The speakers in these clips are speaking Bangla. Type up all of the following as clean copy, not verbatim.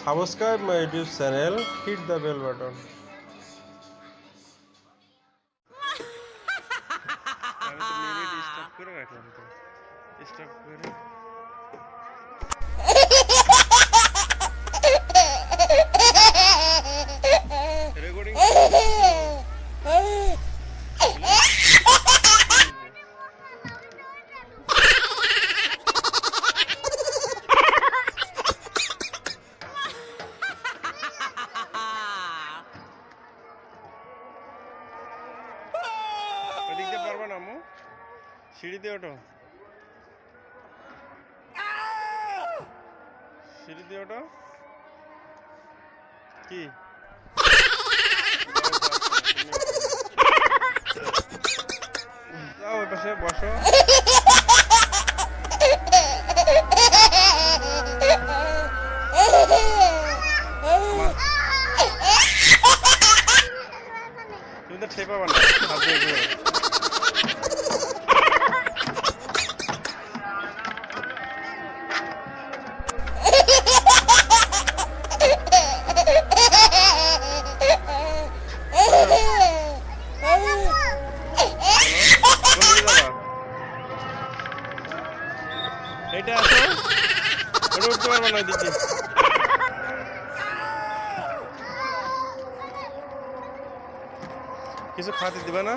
Subscribe my YouTube channel, hit the bell button. আমি তো মিনিট স্টপ করে রাখলাম তো স্টপ করে রেকর্ডিং ওদিকে পারবা না আম্মু সিঁড়িতে ওঠো সিঁড়িতে ওঠো কি যাও ওই পাশে বসো তুমি তো ঠেপা বানা হাত দিয়ে ঘুরো এটা আসো ওটা উঠতে পারবো না দিদি কিছু খাতে দিবা না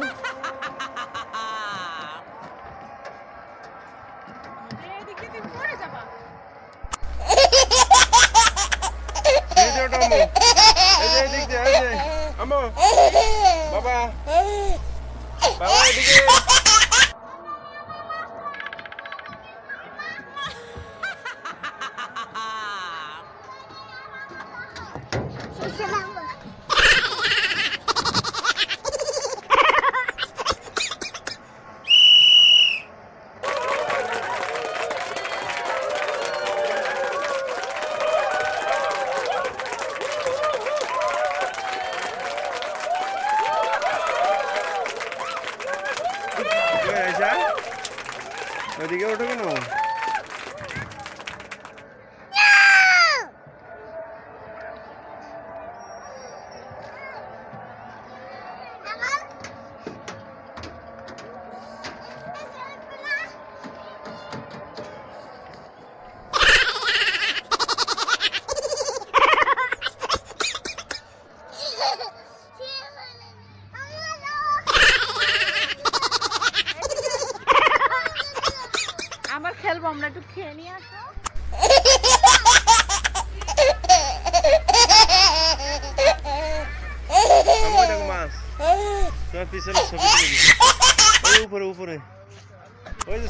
বাবা বাবা এদিকে ওদিকে ওঠো কেন আমার খেলবো আমরা একটু খেয়ে নিয়ে আসো মাছ তোমার পিছনে ছবি তুলে দিই ওই উপরে উপরে ওই যে